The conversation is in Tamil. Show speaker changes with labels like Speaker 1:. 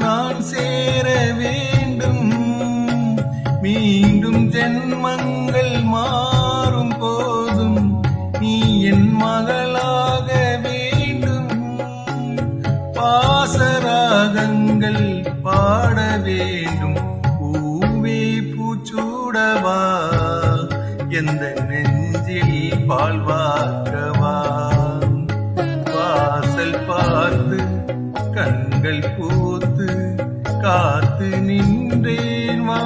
Speaker 1: நான் சேர வேண்டும். மீண்டும் ஜென்மங்கள் மாறும் போதும் நீ என் மகளாக வேண்டும். பாசராகங்கள் பாட வேண்டும். பூவே பூச்சூடவா, எந்த நெஞ்சில் பால் வார்க்கவா. வாசல் பார்த்து கண்கள் பூத்து காத்து நின்றேன் வா.